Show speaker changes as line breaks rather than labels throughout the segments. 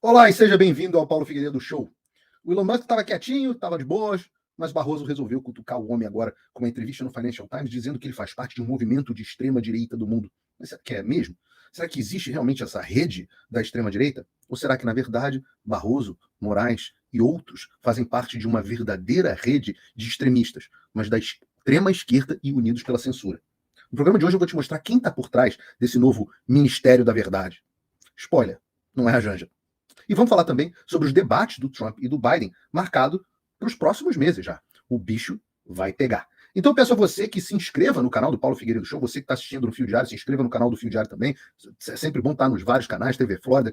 Olá e seja bem-vindo ao Paulo Figueiredo Show. O Elon Musk estava quietinho, estava de boas, mas Barroso resolveu cutucar o homem agora com uma entrevista no Financial Times dizendo que ele faz parte de um movimento de extrema-direita do mundo. Mas será que é mesmo? Será que existe realmente essa rede da extrema-direita? Ou será que, na verdade, Barroso, Moraes e outros fazem parte de uma verdadeira rede de extremistas, mas da extrema esquerda e unidos pela censura? No programa de hoje eu vou te mostrar quem está por trás desse novo Ministério da Verdade. Spoiler, não é a Janja. E vamos falar também sobre os debates do Trump e do Biden, marcado para os próximos meses já. O bicho vai pegar. Então eu peço a você que se inscreva no canal do Paulo Figueiredo Show, você que está assistindo no Fio Diário, se inscreva no canal do Fio Diário também. É sempre bom estar nos vários canais, TV Flórida,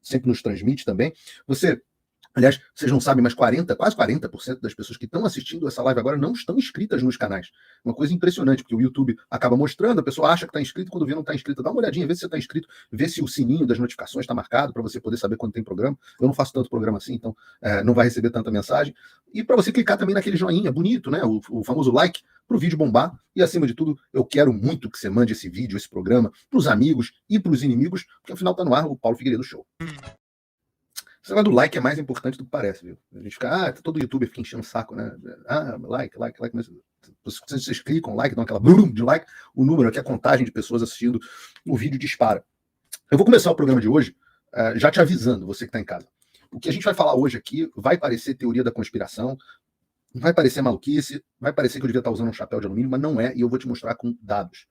sempre nos transmite também. Aliás, vocês não sabem, mas quase 40% das pessoas que estão assistindo essa live agora não estão inscritas nos canais. Uma coisa impressionante, porque o YouTube acaba mostrando, a pessoa acha que está inscrito, quando vê não está inscrito, dá uma olhadinha, vê se você está inscrito, vê se o sininho das notificações está marcado, para você poder saber quando tem programa. Eu não faço tanto programa assim, então não vai receber tanta mensagem. E para você clicar também naquele joinha bonito, né, o famoso like, para o vídeo bombar. E acima de tudo, eu quero muito que você mande esse vídeo, esse programa, para os amigos e para os inimigos, porque afinal está no ar o Paulo Figueiredo Show. Esse negócio do like é mais importante do que parece, viu? A gente fica, todo youtuber fica enchendo o saco, né? Like, mas vocês clicam like, dão aquela blum de like, o número aqui, a contagem de pessoas assistindo o vídeo dispara. Eu vou começar o programa de hoje já te avisando, você que está em casa. O que a gente vai falar hoje aqui vai parecer teoria da conspiração, vai parecer maluquice, vai parecer que eu devia estar usando um chapéu de alumínio, mas não é, e eu vou te mostrar com dados.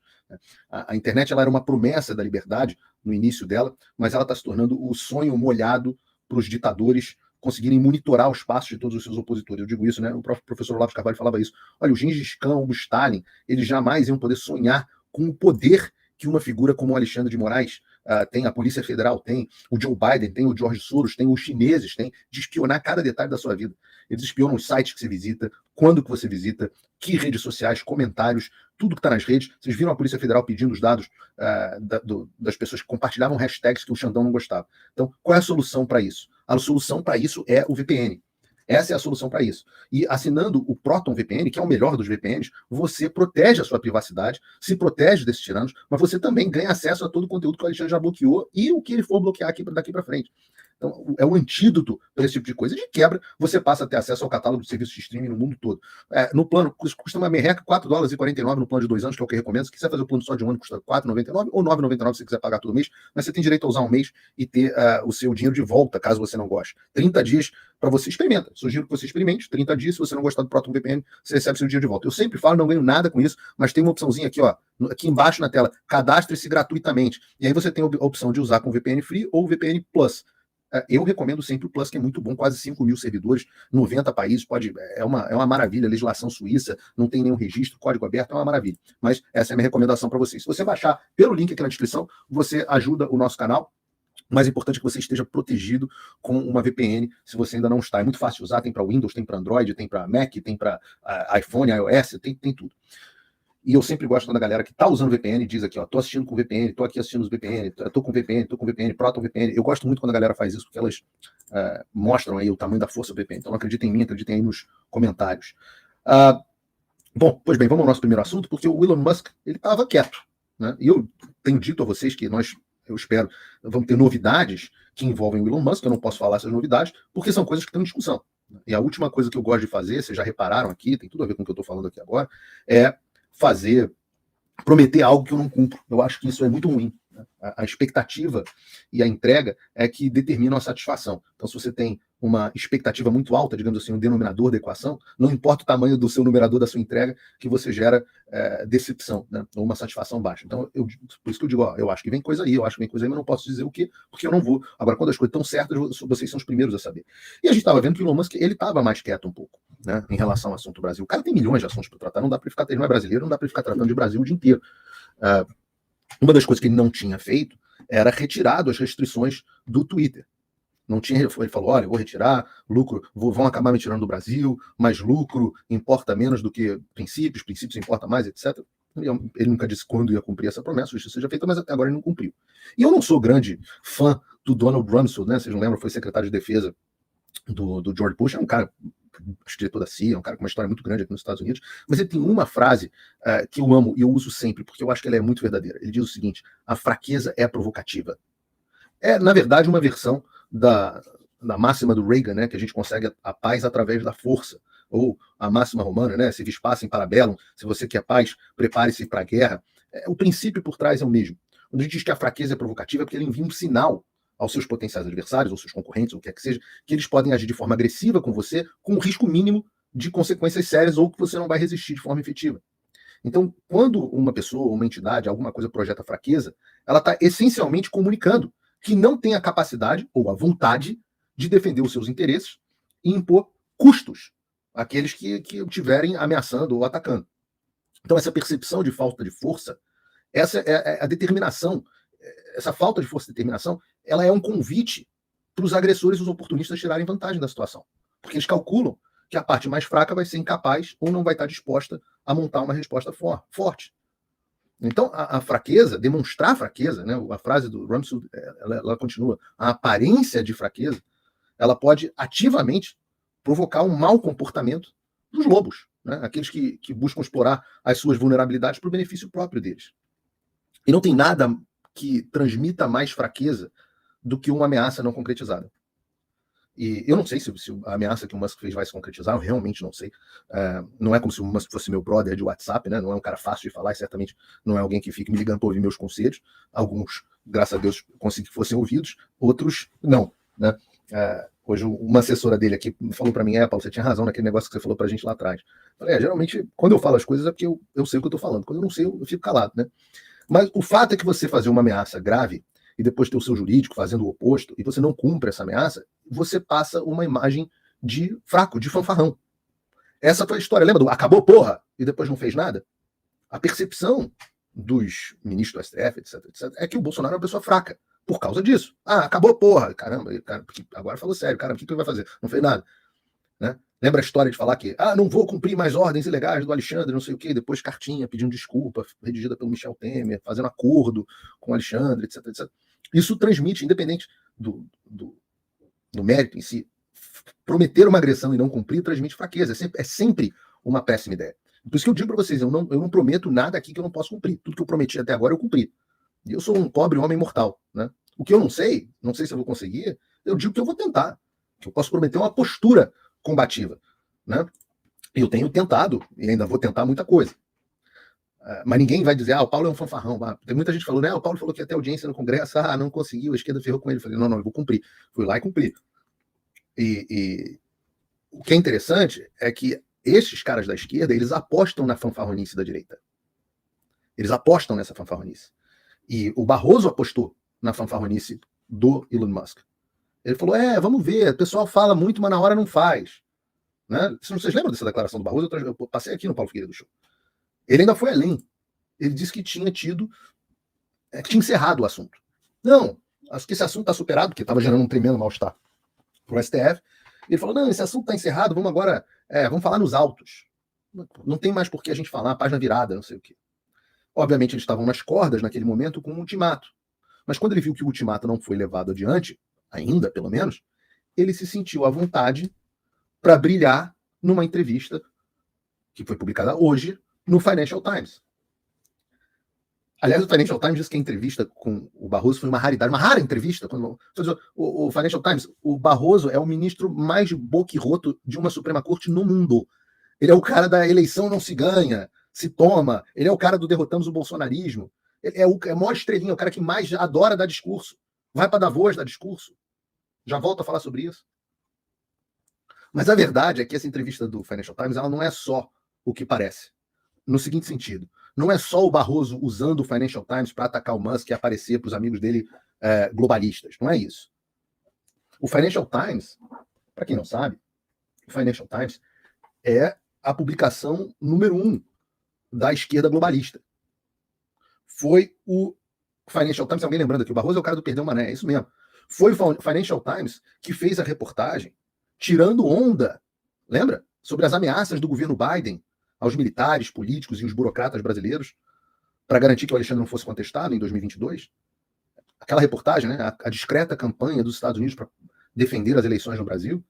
A internet ela era uma promessa da liberdade no início dela, mas ela está se tornando o sonho molhado para os ditadores conseguirem monitorar os passos de todos os seus opositores. Eu digo isso, né? O próprio professor Olavo de Carvalho falava isso. Olha, o Gengis Khan, o Stalin, eles jamais iam poder sonhar com o poder que uma figura como o Alexandre de Moraes tem, a Polícia Federal tem, o Joe Biden tem, o George Soros tem, os chineses têm, de espionar cada detalhe da sua vida. Eles espionam os sites que você visita, quando que você visita, que redes sociais, comentários, tudo que está nas redes. Vocês viram a Polícia Federal pedindo os dados das pessoas que compartilhavam hashtags que o Xandão não gostava. Então, qual é a solução para isso? A solução para isso é o VPN. Essa é a solução para isso. E assinando o Proton VPN, que é o melhor dos VPNs, você protege a sua privacidade, se protege desses tiranos, mas você também ganha acesso a todo o conteúdo que o Alexandre já bloqueou e o que ele for bloquear aqui, daqui para frente. Então, é o antídoto para esse tipo de coisa. De quebra, você passa a ter acesso ao catálogo de serviços de streaming no mundo todo. No plano, custa uma merreca, $4,49 no plano de 2 anos, que é o que eu recomendo. Se quiser fazer o plano só de um ano, custa R$4,99 ou R$9,99 se você quiser pagar todo mês, mas você tem direito a usar um mês e ter o seu dinheiro de volta, caso você não goste. 30 dias para você experimenta. Sugiro que você experimente. 30 dias, se você não gostar do Proton VPN, você recebe seu dinheiro de volta. Eu sempre falo, não ganho nada com isso, mas tem uma opçãozinha aqui, ó, aqui embaixo na tela, cadastre-se gratuitamente. E aí você tem a opção de usar com VPN Free ou VPN Plus. Eu recomendo sempre o Plus, que é muito bom, quase 5 mil servidores, 90 países, é uma maravilha, legislação suíça, não tem nenhum registro, código aberto, é uma maravilha. Mas essa é a minha recomendação para vocês. Se você baixar pelo link aqui na descrição, você ajuda o nosso canal. O mais importante é que você esteja protegido com uma VPN, se você ainda não está. É muito fácil de usar, tem para Windows, tem para Android, tem para Mac, tem para iPhone, iOS, tem tudo. E eu sempre gosto quando a galera que está usando VPN diz aqui, ó, tô assistindo com VPN, tô aqui assistindo os VPN, tô com VPN, Proton VPN. Eu gosto muito quando a galera faz isso, porque elas mostram aí o tamanho da força do VPN. Então não acreditem em mim, acreditem aí nos comentários. Bom, pois bem, vamos ao nosso primeiro assunto, porque o Elon Musk, ele estava quieto, né? E eu tenho dito a vocês que eu espero, vamos ter novidades que envolvem o Elon Musk. Eu não posso falar essas novidades, porque são coisas que estão em discussão. E a última coisa que eu gosto de fazer, vocês já repararam aqui, tem tudo a ver com o que eu estou falando aqui agora, é prometer algo que eu não cumpro. Eu acho que isso é muito ruim. Né? A expectativa e a entrega é que determinam a satisfação. Então, se você tem uma expectativa muito alta, digamos assim, um denominador da equação, não importa o tamanho do seu numerador da sua entrega, que você gera decepção, né? Ou uma satisfação baixa. Então, por isso que eu digo, ó, eu acho que vem coisa aí, mas não posso dizer o quê, porque eu não vou. Agora, quando as coisas estão certas, vocês são os primeiros a saber. E a gente estava vendo que o Elon Musk, ele estava mais quieto um pouco, né, em relação ao assunto Brasil. O cara tem milhões de assuntos para tratar, não dá para ficar, ele não é brasileiro, não dá para ficar tratando de Brasil o dia inteiro. Uma das coisas que ele não tinha feito era retirado as restrições do Twitter. Não tinha, ele falou, olha, eu vou retirar, lucro, vão acabar me tirando do Brasil, mas lucro importa menos do que princípios importa mais, etc. Ele nunca disse quando ia cumprir essa promessa, isso seja feita, mas até agora ele não cumpriu. E eu não sou grande fã do Donald Rumsfeld, né? Vocês não lembram, foi secretário de defesa do George Bush, é um cara, acho que diretor da CIA, é um cara com uma história muito grande aqui nos Estados Unidos, mas ele tem uma frase que eu amo e eu uso sempre, porque eu acho que ela é muito verdadeira. Ele diz o seguinte: a fraqueza é provocativa. É, na verdade, uma versão da máxima do Reagan, né, que a gente consegue a paz através da força. Ou a máxima romana, né, se vis pacem para bellum, se você quer paz, prepare-se para a guerra. O princípio por trás é o mesmo. Quando a gente diz que a fraqueza é provocativa, é porque ele envia um sinal aos seus potenciais adversários, ou seus concorrentes, ou o que quer que seja, que eles podem agir de forma agressiva com você, com um risco mínimo de consequências sérias, ou que você não vai resistir de forma efetiva. Então, quando uma pessoa, uma entidade, alguma coisa projeta fraqueza, ela está essencialmente comunicando que não tem a capacidade ou a vontade de defender os seus interesses e impor custos àqueles que o estiverem ameaçando ou atacando. Então, essa percepção de falta de força, essa é a determinação, essa falta de força e determinação, ela é um convite para os agressores e os oportunistas tirarem vantagem da situação. Porque eles calculam que a parte mais fraca vai ser incapaz ou não vai estar disposta a montar uma resposta forte. Então, a fraqueza, demonstrar fraqueza, né, a frase do Rumsfeld, ela continua, a aparência de fraqueza, ela pode ativamente provocar um mau comportamento dos lobos, né, aqueles que buscam explorar as suas vulnerabilidades para o benefício próprio deles. E não tem nada que transmita mais fraqueza do que uma ameaça não concretizada. E eu não sei se a ameaça que o Musk fez vai se concretizar, eu realmente não sei. Não é como se o Musk fosse meu brother de WhatsApp, né? Não é um cara fácil de falar, e certamente não é alguém que fique me ligando para ouvir meus conselhos. Alguns, graças a Deus, consegui que fossem ouvidos, outros não, né? Hoje uma assessora dele aqui falou para mim, Paulo, você tinha razão naquele negócio que você falou para a gente lá atrás. Eu falei, geralmente, quando eu falo as coisas é porque eu sei o que eu estou falando. Quando eu não sei, eu fico calado, né? Mas o fato é que você fazer uma ameaça grave e depois ter o seu jurídico fazendo o oposto, e você não cumpre essa ameaça, você passa uma imagem de fraco, de fanfarrão. Essa foi a história. Lembra do acabou, porra, e depois não fez nada? A percepção dos ministros do STF, etc, é que o Bolsonaro é uma pessoa fraca, por causa disso. Acabou, porra. Caramba, agora falou sério, cara, o que ele vai fazer? Não fez nada. Né? Lembra a história de falar que não vou cumprir mais ordens ilegais do Alexandre, não sei o quê, depois cartinha pedindo desculpa, redigida pelo Michel Temer, fazendo acordo com o Alexandre, etc. Isso transmite, independente do mérito em si, prometer uma agressão e não cumprir transmite fraqueza, é sempre uma péssima ideia. Por isso que eu digo para vocês, eu não prometo nada aqui que eu não posso cumprir. Tudo que eu prometi até agora eu cumpri. E eu sou um pobre homem mortal. Né? O que eu não sei se eu vou conseguir, eu digo que eu vou tentar. Que eu posso prometer uma postura combativa. Né? E eu tenho tentado, e ainda vou tentar muita coisa. Mas ninguém vai dizer, o Paulo é um fanfarrão. Tem muita gente falando, o Paulo falou que ia ter audiência no Congresso, não conseguiu, a esquerda ferrou com ele. Eu falei, não, eu vou cumprir. Fui lá e cumpri. E o que é interessante é que esses caras da esquerda, eles apostam na fanfarronice da direita. Eles apostam nessa fanfarronice. E o Barroso apostou na fanfarronice do Elon Musk. Ele falou, vamos ver, o pessoal fala muito, mas na hora não faz. Né? Vocês lembram dessa declaração do Barroso? Eu passei aqui no Paulo Figueiredo Show. Ele ainda foi além. Ele disse que tinha tido, que tinha encerrado o assunto. Não, acho que esse assunto está superado, porque estava gerando um tremendo mal-estar para o STF. Ele falou, não, esse assunto está encerrado, vamos agora, vamos falar nos autos. Não tem mais por que a gente falar, página virada, não sei o quê. Obviamente eles estavam nas cordas naquele momento com um ultimato. Mas quando ele viu que o ultimato não foi levado adiante, ainda pelo menos, ele se sentiu à vontade para brilhar numa entrevista que foi publicada hoje no Financial Times. Aliás, o Financial Times disse que a entrevista com o Barroso foi uma raridade, uma rara entrevista. O Financial Times, o Barroso é o ministro mais boquiroto de uma Suprema Corte no mundo. Ele é o cara da eleição não se ganha, se toma. Ele é o cara do derrotamos o bolsonarismo. Ele é a maior estrelinha, o cara que mais adora dar discurso. Vai para Davos dar discurso. Já volto a falar sobre isso. Mas a verdade é que essa entrevista do Financial Times ela não é só o que parece. No seguinte sentido, não é só o Barroso usando o Financial Times para atacar o Musk e aparecer para os amigos dele globalistas. Não é isso. O Financial Times, para quem não sabe, o Financial Times é a publicação número 1 da esquerda globalista. Foi o Financial Times, alguém lembrando aqui, o Barroso é o cara do Perdeu Mané, é isso mesmo. Foi o Financial Times que fez a reportagem tirando onda, lembra? Sobre as ameaças do governo Biden aos militares, políticos e os burocratas brasileiros para garantir que o Alexandre não fosse contestado em 2022. Aquela reportagem, né, a discreta campanha dos Estados Unidos para defender as eleições no Brasil,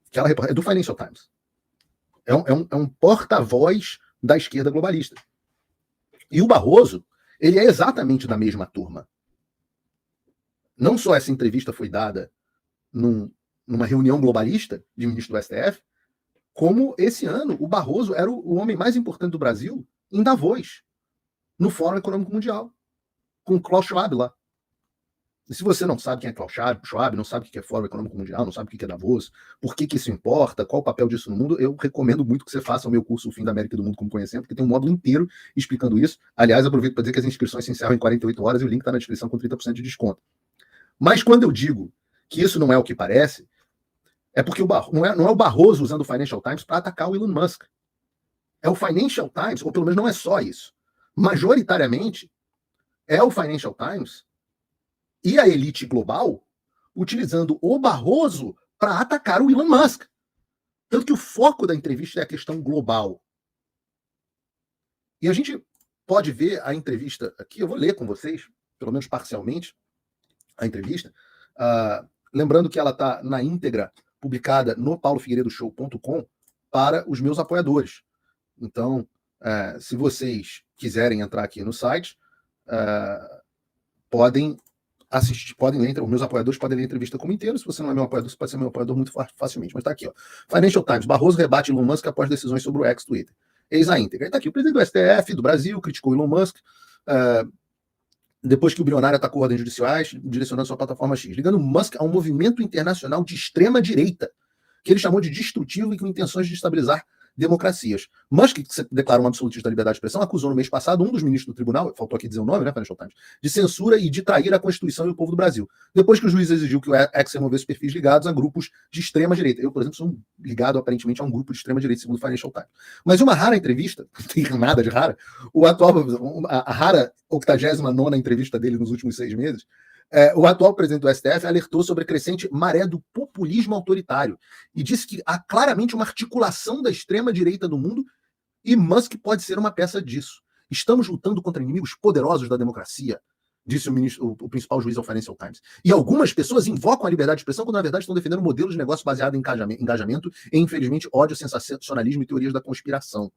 aquela reportagem é do Financial Times. É um porta-voz da esquerda globalista. E o Barroso, ele é exatamente da mesma turma. não só essa entrevista foi dada numa reunião globalista de ministro do STF, como esse ano o Barroso era o homem mais importante do Brasil em Davos, no Fórum Econômico Mundial, com Klaus Schwab lá. E se você não sabe quem é Klaus Schwab, não sabe o que é Fórum Econômico Mundial, não sabe o que é Davos, por que isso importa, qual o papel disso no mundo, eu recomendo muito que você faça o meu curso O Fim da América e do Mundo como Conhecendo, porque tem um módulo inteiro explicando isso. Aliás, aproveito para dizer que as inscrições se encerram em 48 horas e o link está na descrição com 30% de desconto. Mas quando eu digo que isso não é o que parece, é porque não é o Barroso usando o Financial Times para atacar o Elon Musk. É o Financial Times, ou pelo menos não é só isso. Majoritariamente, é o Financial Times e a elite global utilizando o Barroso para atacar o Elon Musk. Tanto que o foco da entrevista é a questão global. E a gente pode ver a entrevista aqui, eu vou ler com vocês, pelo menos parcialmente, a entrevista. Lembrando que ela está na íntegra publicada no paulofigueiredoshow.com para os meus apoiadores. Então, se vocês quiserem entrar aqui no site, podem assistir, podem ler, os meus apoiadores podem ler a entrevista como inteiro. Se você não é meu apoiador, você pode ser meu apoiador muito facilmente. Mas está aqui, ó. Financial Times, Barroso rebate Elon Musk após decisões sobre o ex-Twitter. Eis a íntegra. Está aqui, o presidente do STF do Brasil criticou Elon Musk depois que o bilionário atacou ordens judiciais, direcionando sua plataforma X, ligando Musk a um movimento internacional de extrema-direita, que ele chamou de destrutivo e com intenções de destabilizar democracias. Musk, que se declara um absolutista da liberdade de expressão, acusou no mês passado um dos ministros do tribunal, faltou aqui dizer o nome, né, Financial Times, de censura e de trair a Constituição e o povo do Brasil. Depois que o juiz exigiu que o ex removesse perfis ligados a grupos de extrema-direita. Eu, por exemplo, sou ligado aparentemente a um grupo de extrema-direita, segundo o Financial Times. Mas uma rara entrevista, não tem nada de rara, a rara 89ª entrevista dele nos últimos 6 meses, o atual presidente do STF alertou sobre a crescente maré do populismo autoritário e disse que há claramente uma articulação da extrema-direita do mundo e Musk pode ser uma peça disso. Estamos lutando contra inimigos poderosos da democracia, disse o principal juiz ao Financial Times. E algumas pessoas invocam a liberdade de expressão quando, na verdade, estão defendendo um modelo de negócio baseado em engajamento e, infelizmente, ódio, sensacionalismo e teorias da conspiração.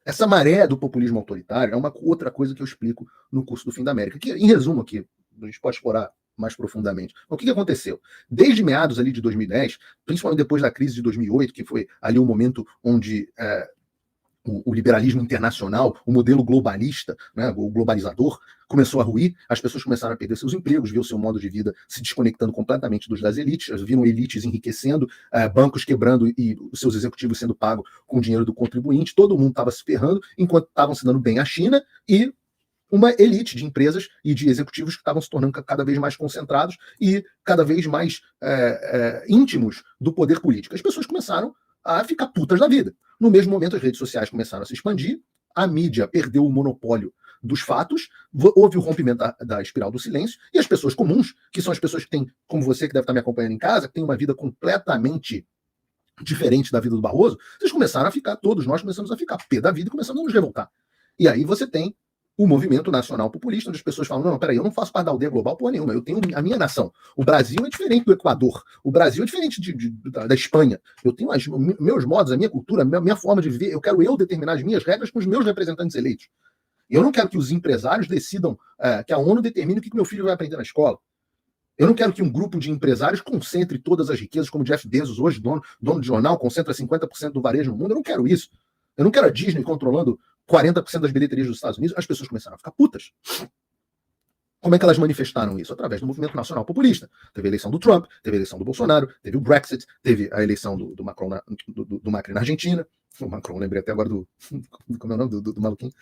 Essa maré do populismo autoritário é uma outra coisa que eu explico no curso do Fim da América, que, em resumo aqui, a gente pode explorar mais profundamente. O que aconteceu? Desde meados ali de 2010, principalmente depois da crise de 2008, que foi ali um momento onde o liberalismo internacional, o modelo globalista, né, o globalizador, começou a ruir, as pessoas começaram a perder seus empregos, viu seu modo de vida se desconectando completamente das elites, viram elites enriquecendo, bancos quebrando e os seus executivos sendo pagos com o dinheiro do contribuinte, todo mundo estava se ferrando, enquanto estavam se dando bem a China e uma elite de empresas e de executivos que estavam se tornando cada vez mais concentrados e cada vez mais íntimos do poder político. As pessoas começaram a ficar putas da vida. No mesmo momento, as redes sociais começaram a se expandir, a mídia perdeu o monopólio dos fatos, houve o rompimento da espiral do silêncio, e as pessoas comuns, que são as pessoas que têm, como você que deve estar me acompanhando em casa, que tem uma vida completamente diferente da vida do Barroso, vocês começaram a ficar, todos nós começamos a ficar pé da vida e começamos a nos revoltar. E aí você tem o movimento nacional populista, onde as pessoas falam, não, peraí, eu não faço parte da aldeia global porra nenhuma, eu tenho a minha nação. O Brasil é diferente do Equador, o Brasil é diferente da Espanha. Eu tenho meus modos, a minha cultura, a minha forma de viver, eu quero determinar as minhas regras com os meus representantes eleitos. Eu não quero que os empresários decidam, que a ONU determine o que meu filho vai aprender na escola. Eu não quero que um grupo de empresários concentre todas as riquezas, como Jeff Bezos hoje, dono de jornal, concentra 50% do varejo no mundo. Eu não quero isso. Eu não quero a Disney controlando 40% das bilheterias dos Estados Unidos. As pessoas começaram a ficar putas. Como é que elas manifestaram isso? Através do movimento nacional populista. Teve a eleição do Trump, teve a eleição do Bolsonaro, teve o Brexit, teve a eleição do Macron do Macri na Argentina. O Macron, lembrei até agora como é o nome do maluquinho?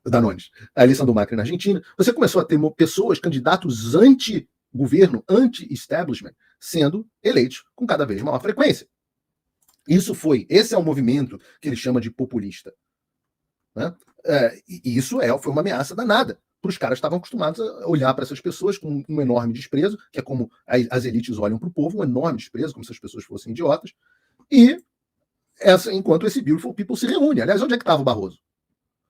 Da Nunes. A eleição do Macri na Argentina. Você começou a ter pessoas, candidatos anti-governo, anti-establishment, sendo eleitos com cada vez maior frequência. Esse é o movimento que ele chama de populista. Né? E isso foi uma ameaça danada. Os caras estavam acostumados a olhar para essas pessoas com um enorme desprezo, que é como as elites olham para o povo, um enorme desprezo, como se as pessoas fossem idiotas. E enquanto esse Beautiful People se reúne. Aliás, onde é que estava o Barroso?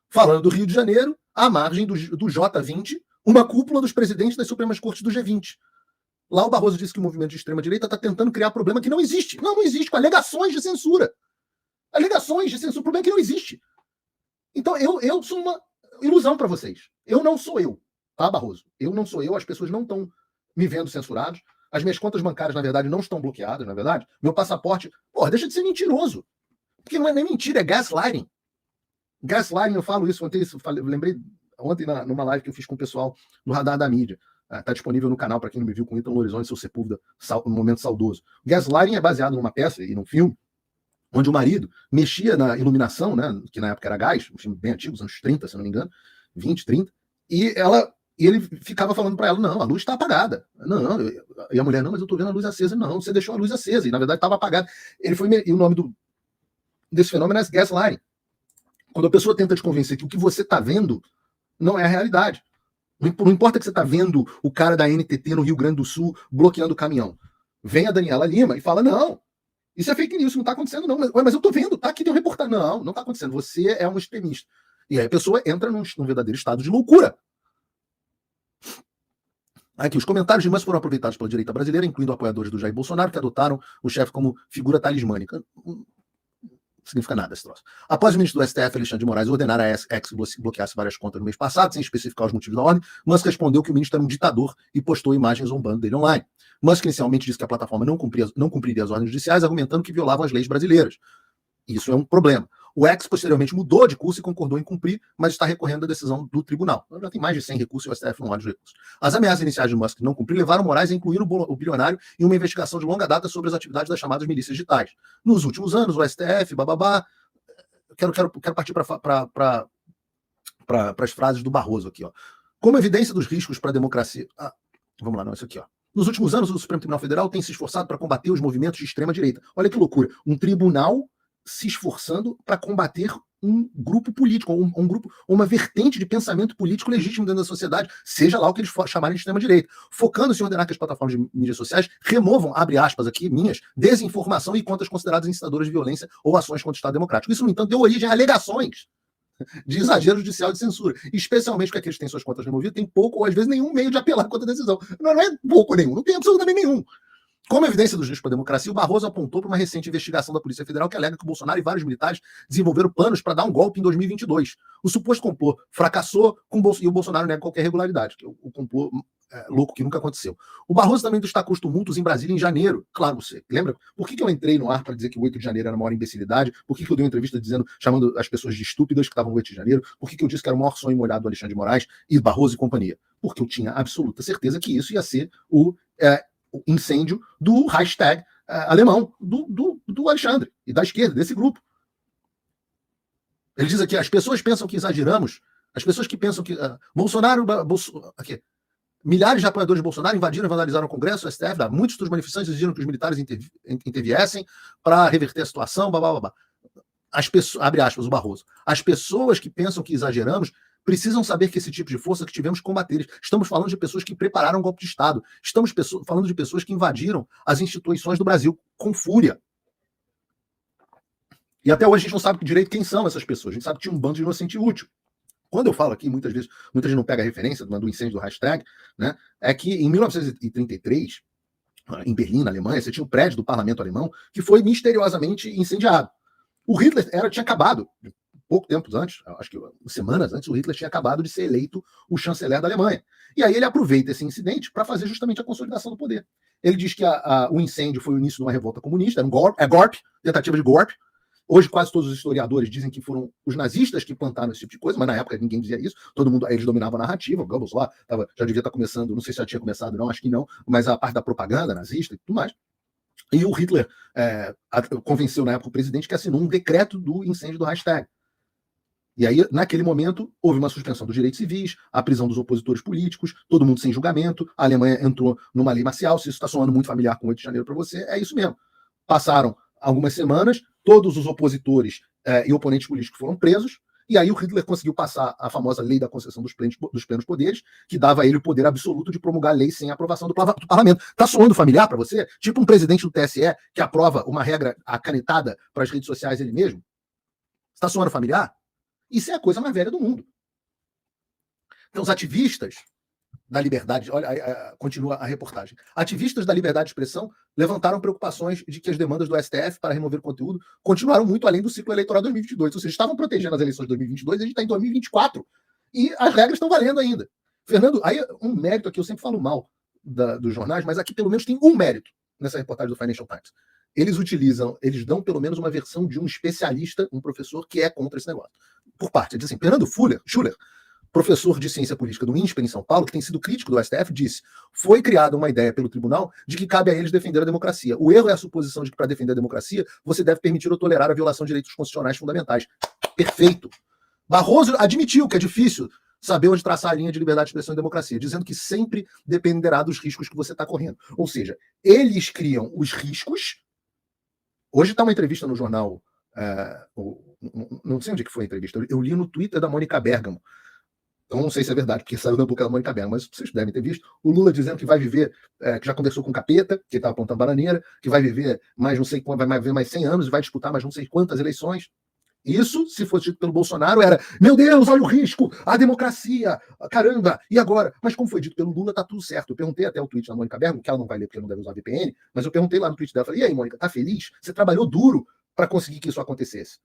Falando do Rio de Janeiro, à margem do J20, uma cúpula dos presidentes das Supremas Cortes do G20. Lá o Barroso disse que o movimento de extrema-direita está tentando criar problema que não existe. Não existe, com alegações de censura. Alegações de censura, problema que não existe. Então, eu sou uma ilusão para vocês. Eu não sou eu. tá, Barroso? Eu não sou eu, as pessoas não estão me vendo censurados, as minhas contas bancárias, na verdade, não estão bloqueadas, na verdade. Meu passaporte, porra, deixa de ser mentiroso. Porque não é nem mentira, é gaslighting. Gaslighting, eu falo isso ontem, eu lembrei ontem numa live que eu fiz com o pessoal do Radar da Mídia. Está disponível no canal para quem não me viu com Ítalo Horizonte, seu Sepúlveda, um momento saudoso. Gaslighting é baseado numa peça e num filme onde o marido mexia na iluminação, né, que na época era gás, um filme bem antigo, dos anos 30, se não me engano, 20, 30, e ele ficava falando para ela, não, a luz está apagada. Não, e a mulher, não, mas eu estou vendo a luz acesa. Não, você deixou a luz acesa, e na verdade estava apagada. E o nome desse fenômeno é gaslighting. Quando a pessoa tenta te convencer que o que você está vendo não é a realidade. Não importa que você está vendo o cara da NTT no Rio Grande do Sul bloqueando o caminhão. Vem a Daniela Lima e fala, não, isso é fake news, isso não está acontecendo não. Mas eu estou vendo, tá aqui, tem um reportagem. Não está acontecendo, você é um extremista. E aí a pessoa entra num verdadeiro estado de loucura. Aqui, os comentários de Musk foram aproveitados pela direita brasileira, incluindo apoiadores do Jair Bolsonaro, que adotaram o chefe como figura talismânica. Não significa nada esse troço. Após o ministro do STF, Alexandre de Moraes, ordenar a X bloqueasse várias contas no mês passado, sem especificar os motivos da ordem, Musk respondeu que o ministro era um ditador e postou imagens zombando dele online. Musk inicialmente disse que a plataforma não cumpriria as ordens judiciais, argumentando que violavam as leis brasileiras. Isso é um problema. O X posteriormente mudou de curso e concordou em cumprir, mas está recorrendo à decisão do tribunal. Já tem mais de 100 recursos e o STF não olha os recursos. As ameaças iniciais de Musk de não cumprir levaram Moraes a incluir o bilionário em uma investigação de longa data sobre as atividades das chamadas milícias digitais. Nos últimos anos, o STF, bababá. Quero partir para as frases do Barroso aqui. Ó. Como evidência dos riscos para a democracia... vamos lá, não, isso aqui. Ó. Nos últimos anos, o Supremo Tribunal Federal tem se esforçado para combater os movimentos de extrema-direita. Olha que loucura. Um tribunal se esforçando para combater um grupo político, um grupo, uma vertente de pensamento político legítimo dentro da sociedade, seja lá o que eles chamarem de extrema-direita, focando-se em ordenar que as plataformas de mídias sociais removam, abre aspas aqui, minhas, desinformação e contas consideradas incitadoras de violência ou ações contra o Estado Democrático. Isso, no entanto, deu origem a alegações de exagero judicial e de censura, especialmente porque aqueles que têm suas contas removidas têm pouco ou às vezes nenhum meio de apelar contra a decisão. Não é pouco nenhum, não tem absolutamente nenhum. Como evidência dos riscos para a democracia, o Barroso apontou para uma recente investigação da Polícia Federal que alega que o Bolsonaro e vários militares desenvolveram planos para dar um golpe em 2022. O suposto complô fracassou e o Bolsonaro nega qualquer regularidade, que é o complô louco que nunca aconteceu. O Barroso também destacou os tumultos em Brasília em janeiro. Claro, você lembra? Por que eu entrei no ar para dizer que o 8 de janeiro era a maior imbecilidade? Por que eu dei uma entrevista chamando as pessoas de estúpidas que estavam no 8 de janeiro? Por que eu disse que era o maior sonho molhado do Alexandre de Moraes e Barroso e companhia? Porque eu tinha absoluta certeza que isso ia ser o incêndio do hashtag alemão do Alexandre e da esquerda, desse grupo. Ele diz aqui, as pessoas pensam que exageramos, as pessoas que pensam que aqui, milhares de apoiadores de Bolsonaro invadiram e vandalizaram o Congresso, o STF, muitos dos manifestantes exigiram que os militares interviessem para reverter a situação, blá, blá, blá, blá. As pessoas, abre aspas, o Barroso, as pessoas que pensam que exageramos precisam saber que esse tipo de força que tivemos que combater. Estamos falando de pessoas que prepararam um golpe de Estado. Estamos falando de pessoas que invadiram as instituições do Brasil com fúria. E até hoje a gente não sabe direito quem são essas pessoas. A gente sabe que tinha um bando de inocente útil. Quando eu falo aqui, muita gente não pega a referência do incêndio do hashtag, né, é que em 1933, em Berlim, na Alemanha, você tinha um prédio do parlamento alemão que foi misteriosamente incendiado. O Hitler tinha acabado, pouco tempo antes, acho que semanas antes, o Hitler tinha acabado de ser eleito o chanceler da Alemanha. E aí ele aproveita esse incidente para fazer justamente a consolidação do poder. Ele diz que o incêndio foi o início de uma revolta comunista, era um golpe, tentativa de golpe. Hoje quase todos os historiadores dizem que foram os nazistas que plantaram esse tipo de coisa, mas na época ninguém dizia isso, todo mundo, eles dominavam a narrativa, o Goebbels lá já devia estar começando, não sei se já tinha começado não, acho que não, mas a parte da propaganda nazista e tudo mais. E o Hitler convenceu na época o presidente que assinou um decreto do incêndio do hashtag. E aí, naquele momento, houve uma suspensão dos direitos civis, a prisão dos opositores políticos, todo mundo sem julgamento, a Alemanha entrou numa lei marcial, se isso está soando muito familiar com o 8 de janeiro para você, é isso mesmo. Passaram algumas semanas, todos os opositores e oponentes políticos foram presos, e aí o Hitler conseguiu passar a famosa lei da concessão dos plenos poderes, que dava a ele o poder absoluto de promulgar leis sem aprovação do parlamento. Está soando familiar para você? Tipo um presidente do TSE que aprova uma regra canetada para as redes sociais ele mesmo? Está soando familiar? Isso é a coisa mais velha do mundo. Então, os ativistas da liberdade, olha, continua a reportagem. Ativistas da liberdade de expressão levantaram preocupações de que as demandas do STF para remover conteúdo continuaram muito além do ciclo eleitoral de 2022. Ou seja, estavam protegendo as eleições de 2022 e a gente está em 2024. E as regras estão valendo ainda. Fernando, aí um mérito aqui, eu sempre falo mal dos jornais, mas aqui pelo menos tem um mérito nessa reportagem do Financial Times. Eles dão pelo menos uma versão de um especialista, um professor que é contra esse negócio. Por parte, diz assim, Fernando Schuller, professor de ciência política do INSPER em São Paulo, que tem sido crítico do STF, disse: foi criada uma ideia pelo tribunal de que cabe a eles defender a democracia. O erro é a suposição de que para defender a democracia você deve permitir ou tolerar a violação de direitos constitucionais fundamentais. Perfeito. Barroso admitiu que é difícil saber onde traçar a linha de liberdade de expressão e democracia, dizendo que sempre dependerá dos riscos que você está correndo. Ou seja, eles criam os riscos. Hoje está uma entrevista no jornal, não sei onde que foi a entrevista, eu li no Twitter da Mônica Bergamo. Então não sei se é verdade, porque saiu da boca da Mônica Bergamo, mas vocês devem ter visto. O Lula dizendo que vai viver, que já conversou com o Capeta, que estava apontando bananeira, que vai viver mais não sei quanto, vai viver mais 100 anos e vai disputar mais não sei quantas eleições. Isso, se fosse dito pelo Bolsonaro, era: meu Deus, olha o risco, a democracia, caramba, e agora? Mas como foi dito pelo Lula, tá tudo certo. Eu perguntei até o tweet da Mônica Bergamo, que ela não vai ler porque não deve usar VPN, mas eu perguntei lá no tweet dela, falei: e aí, Mônica, tá feliz? Você trabalhou duro para conseguir que isso acontecesse.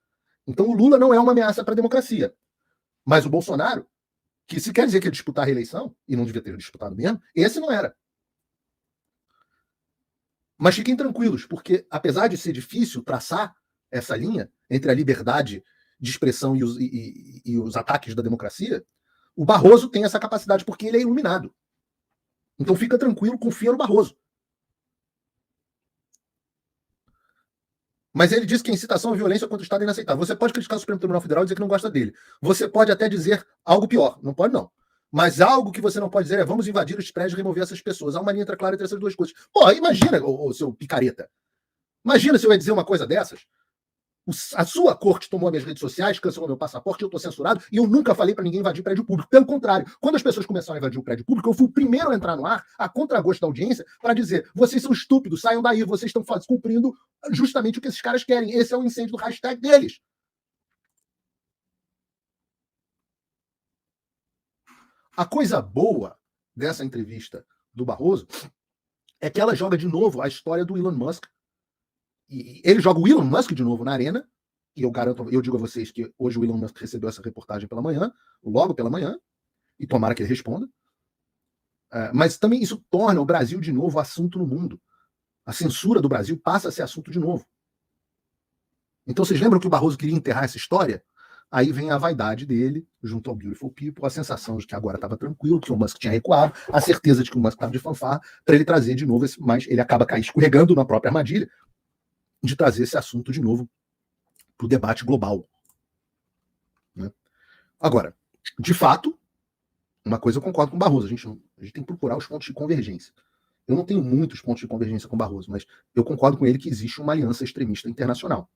Então o Lula não é uma ameaça para a democracia. Mas o Bolsonaro, que se quer dizer que ele disputar a reeleição, e não devia ter disputado mesmo, esse não era. Mas fiquem tranquilos, porque apesar de ser difícil traçar essa linha entre a liberdade de expressão e os ataques da democracia, o Barroso tem essa capacidade porque ele é iluminado. Então fica tranquilo, confia no Barroso. Mas ele diz que a incitação à violência contra o Estado é inaceitável. Você pode criticar o Supremo Tribunal Federal e dizer que não gosta dele. Você pode até dizer algo pior. Não pode, não. Mas algo que você não pode dizer é: vamos invadir os prédios e remover essas pessoas. Há uma linha clara entre essas duas coisas. Pô, imagina, ô seu picareta. Imagina se eu ia dizer uma coisa dessas. A sua corte tomou minhas redes sociais, cancelou meu passaporte, eu estou censurado e eu nunca falei para ninguém invadir prédio público. Pelo contrário, quando as pessoas começaram a invadir o prédio público, eu fui o primeiro a entrar no ar, a contragosto da audiência, para dizer: vocês são estúpidos, saiam daí, vocês estão cumprindo justamente o que esses caras querem. Esse é o incêndio do hashtag deles. A coisa boa dessa entrevista do Barroso é que ela joga de novo a história do Elon Musk. E ele joga o Elon Musk de novo na arena, e eu digo a vocês que hoje o Elon Musk recebeu essa reportagem pela manhã, logo pela manhã, e tomara que ele responda. Mas também isso torna o Brasil de novo assunto no mundo. A censura do Brasil passa a ser assunto de novo. Então vocês lembram que o Barroso queria enterrar essa história? Aí vem a vaidade dele, junto ao Beautiful People, a sensação de que agora estava tranquilo, que o Musk tinha recuado, a certeza de que o Musk estava de fanfarra, para ele trazer de novo mas ele acaba escorregando na própria armadilha de trazer esse assunto de novo para o debate global. Né? Agora, de fato, uma coisa eu concordo com o Barroso, a gente tem que procurar os pontos de convergência. Eu não tenho muitos pontos de convergência com o Barroso, mas eu concordo com ele que existe uma aliança extremista internacional.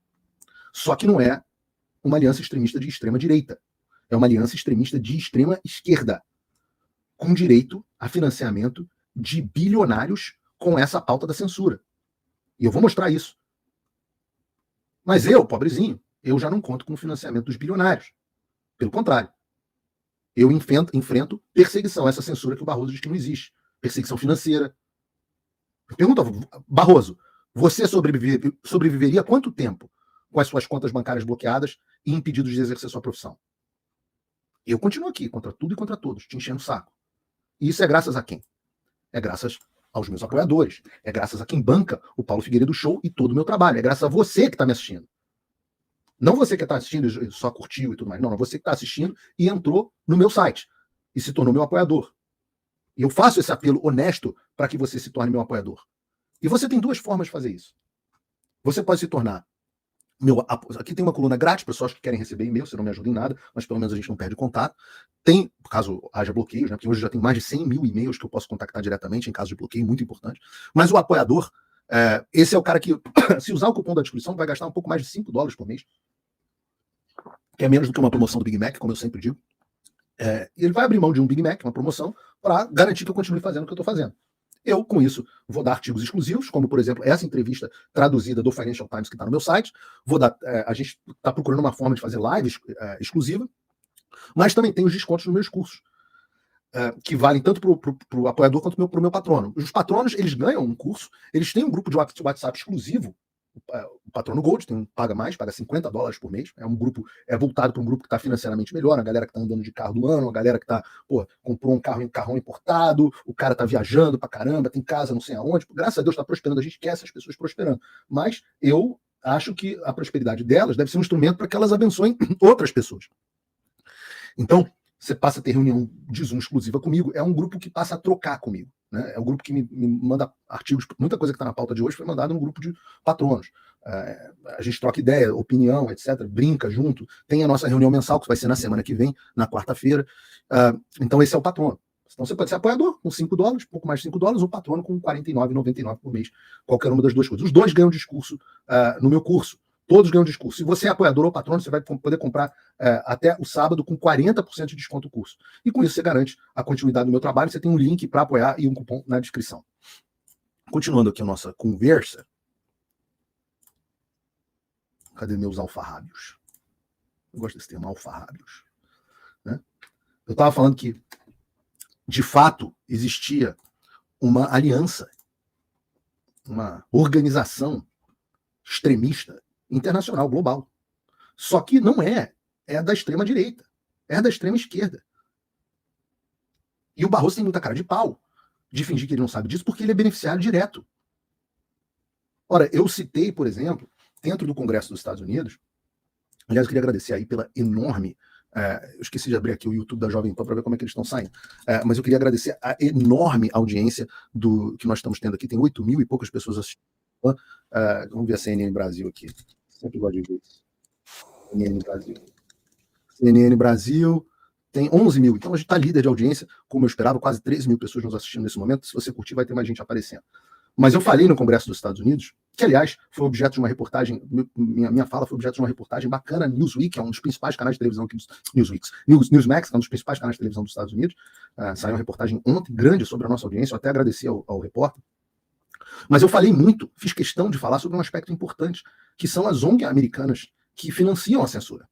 Só que não é uma aliança extremista de extrema direita. É uma aliança extremista de extrema esquerda, com direito a financiamento de bilionários com essa pauta da censura. E eu vou mostrar isso. Mas eu, pobrezinho, eu já não conto com o financiamento dos bilionários. Pelo contrário. Eu enfrento perseguição, essa censura que o Barroso diz que não existe. Perseguição financeira. Pergunta, Barroso, você sobreviveria quanto tempo com as suas contas bancárias bloqueadas e impedidos de exercer sua profissão? Eu continuo aqui, contra tudo e contra todos, te enchendo o saco. E isso é graças a quem? É graças aos meus apoiadores. É graças a quem banca o Paulo Figueiredo Show e todo o meu trabalho. É graças a você que está me assistindo. Não você que está assistindo e só curtiu e tudo mais. Não, você que está assistindo e entrou no meu site e se tornou meu apoiador. E eu faço esse apelo honesto para que você se torne meu apoiador. E você tem duas formas de fazer isso. Você pode se tornar aqui tem uma coluna grátis, pessoas que querem receber e-mail, você não me ajuda em nada, mas pelo menos a gente não perde contato. Tem, caso haja bloqueios, né, porque hoje já tem mais de 100 mil e-mails que eu posso contactar diretamente em caso de bloqueio, muito importante. Mas o apoiador, esse é o cara que, se usar o cupom da descrição, vai gastar um pouco mais de $5 por mês, que é menos do que uma promoção do Big Mac, como eu sempre digo. Ele vai abrir mão de um Big Mac, uma promoção, para garantir que eu continue fazendo o que eu estou fazendo. Eu, com isso, vou dar artigos exclusivos, como, por exemplo, essa entrevista traduzida do Financial Times que está no meu site. A gente está procurando uma forma de fazer live exclusiva, mas também tem os descontos nos meus cursos, que valem tanto para o apoiador quanto para o meu patrono. Os patronos, eles ganham um curso, eles têm um grupo de WhatsApp exclusivo, o Patrono Gold paga mais, paga $50 por mês. É um grupo, é voltado para um grupo que está financeiramente melhor, a galera que está andando de carro do ano, a galera que comprou um carrão importado, o cara está viajando pra caramba, tem casa não sei aonde. Graças a Deus está prosperando, a gente quer essas pessoas prosperando. Mas eu acho que a prosperidade delas deve ser um instrumento para que elas abençoem outras pessoas. Então, você passa a ter reunião de Zoom exclusiva comigo, é um grupo que passa a trocar comigo. Né? É um grupo que me manda artigos, muita coisa que está na pauta de hoje foi mandada no grupo de patronos. A gente troca ideia, opinião, etc., brinca junto. Tem a nossa reunião mensal, que vai ser na semana que vem, na quarta-feira. Então, esse é o patrono. Então, você pode ser apoiador com $5, pouco mais de $5, ou patrono com R$ 49,99 por mês. Qualquer uma das duas coisas. Os dois ganham discurso no meu curso. Todos ganham discurso. Se você é apoiador ou patrono, você vai poder comprar até o sábado com 40% de desconto o curso. E com isso você garante a continuidade do meu trabalho. Você tem um link para apoiar e um cupom na descrição. Continuando aqui a nossa conversa. Cadê meus alfarrábios? Eu gosto desse termo, alfarrábios. Né? Eu estava falando que, de fato, existia uma aliança, uma organização extremista internacional, global. Só que não é da extrema direita, é da extrema esquerda. E o Barroso tem muita cara de pau de fingir que ele não sabe disso, porque ele é beneficiário direto. Ora, eu citei, por exemplo, dentro do Congresso dos Estados Unidos, aliás, eu queria agradecer aí pela enorme, eu esqueci de abrir aqui o YouTube da Jovem Pan para ver como é que eles estão saindo, mas eu queria agradecer a enorme audiência que nós estamos tendo aqui, tem 8 mil e poucas pessoas assistindo. Vamos ver a CNN Brasil aqui. Sempre gosto de ver isso. CNN Brasil. CNN Brasil tem 11 mil. Então a gente está líder de audiência, como eu esperava, quase 13 mil pessoas nos assistindo nesse momento. Se você curtir, vai ter mais gente aparecendo. Mas eu falei no Congresso dos Estados Unidos, que aliás foi objeto de uma reportagem, minha fala foi objeto de uma reportagem bacana, Newsweek, que é um dos principais canais de televisão aqui Newsmax, que é um dos principais canais de televisão dos Estados Unidos. Saiu uma reportagem ontem grande sobre a nossa audiência, eu até agradeci ao repórter. Mas eu falei muito, fiz questão de falar sobre um aspecto importante, que são as ONG americanas que financiam a censura.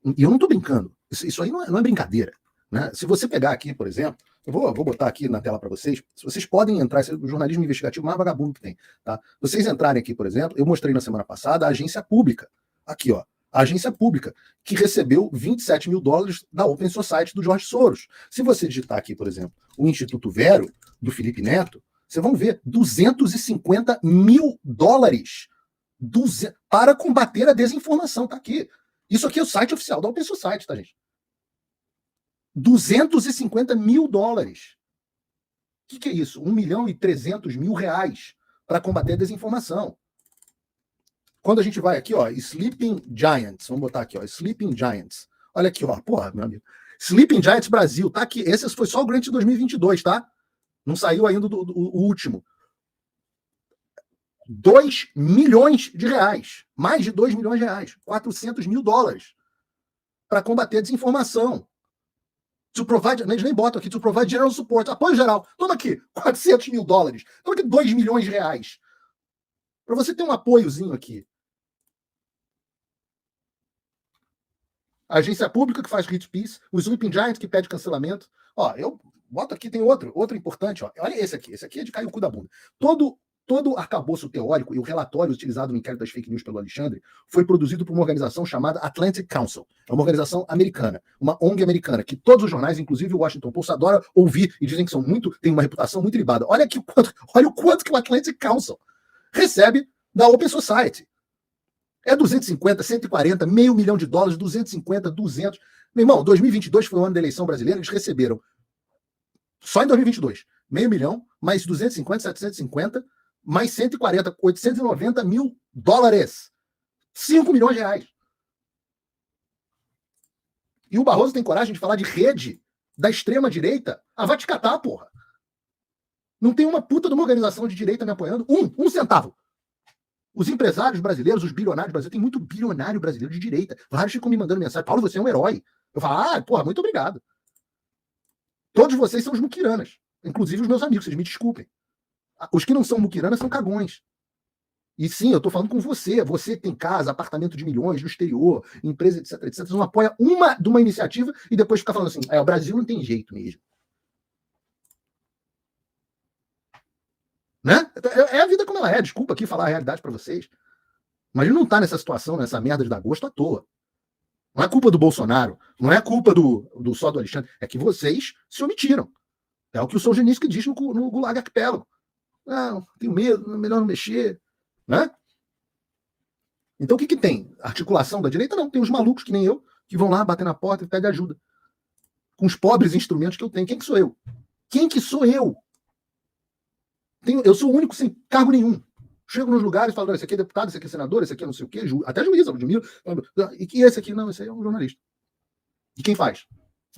E eu não estou brincando, isso aí não é brincadeira. Né? Se você pegar aqui, por exemplo, eu vou botar aqui na tela para vocês, vocês podem entrar, esse é o jornalismo investigativo mais vagabundo que tem. Tá? Vocês entrarem aqui, por exemplo, eu mostrei na semana passada a agência pública, aqui ó, a agência pública, que recebeu $27 mil da Open Society do George Soros. Se você digitar aqui, por exemplo, o Instituto Vero, do Felipe Neto, vocês vão ver $250 mil para combater a desinformação. Tá aqui. Isso aqui é o site oficial da Open Society, tá, gente? $250 mil. O que é isso? R$1.300.000 para combater a desinformação. Quando a gente vai aqui, ó, Sleeping Giants, vamos botar aqui, ó, Sleeping Giants. Olha aqui, ó, porra, meu amigo. Sleeping Giants Brasil, tá aqui. Esse foi só o grant de 2022, tá? Não saiu ainda o último. R$2 milhões, mais de R$2 milhões, $400 mil para combater a desinformação. To provide, eles nem botam aqui, to provide general support, apoio geral. Toma aqui, $400 mil. Toma aqui R$2 milhões. Para você ter um apoiozinho aqui. A agência pública que faz hate piece, o Sleeping Giant que pede cancelamento. Ó, eu boto aqui, tem outro importante, ó. Olha esse aqui é de cair o cu da bunda. Todo o arcabouço teórico e o relatório utilizado no inquérito das fake news pelo Alexandre foi produzido por uma organização chamada Atlantic Council. É uma organização americana, uma ONG americana, que todos os jornais, inclusive o Washington Post, adora ouvir e dizem que tem uma reputação muito libada. Olha o quanto que o Atlantic Council recebe da Open Society. É 250, 140, $500 mil, 250, 200. Meu irmão, 2022 foi o ano da eleição brasileira, eles receberam, só em 2022, $500 mil, mais 250, 750, mais 140, $890 mil. $5 milhões. E o Barroso tem coragem de falar de rede da extrema-direita? Vai te catar, porra. Não tem uma puta de uma organização de direita me apoiando. Um centavo. Os empresários brasileiros, os bilionários brasileiros, tem muito bilionário brasileiro de direita. Vários ficam me mandando mensagem. Paulo, você é um herói. Eu falo, porra, muito obrigado. Todos vocês são os muquiranas. Inclusive os meus amigos, vocês me desculpem. Os que não são muquiranas são cagões. E sim, eu tô falando com você. Você que tem casa, apartamento de milhões no exterior, empresa, etc, etc. Você não apoia de uma iniciativa e depois fica falando assim, o Brasil não tem jeito mesmo. Né? É a vida como ela é. Desculpa aqui falar a realidade para vocês. Mas ele não tá nessa situação, nessa merda de dar gosto à toa. Não é culpa do Bolsonaro, não é culpa só do Alexandre, é que vocês se omitiram. É o que o Solzhenitsyn diz no Gulag Arquipélago. Não, tenho medo, melhor não mexer, né? Então o que tem? Articulação da direita? Não, tem os malucos que nem eu, que vão lá bater na porta e pedem ajuda. Com os pobres instrumentos que eu tenho. Quem que sou eu? Quem que sou eu? Eu sou o único sem cargo nenhum. Chego nos lugares e falo, esse aqui é deputado, esse aqui é senador, esse aqui é não sei o quê, até juiz, Ludmilla. E esse aqui, não, esse aí é um jornalista. E quem faz?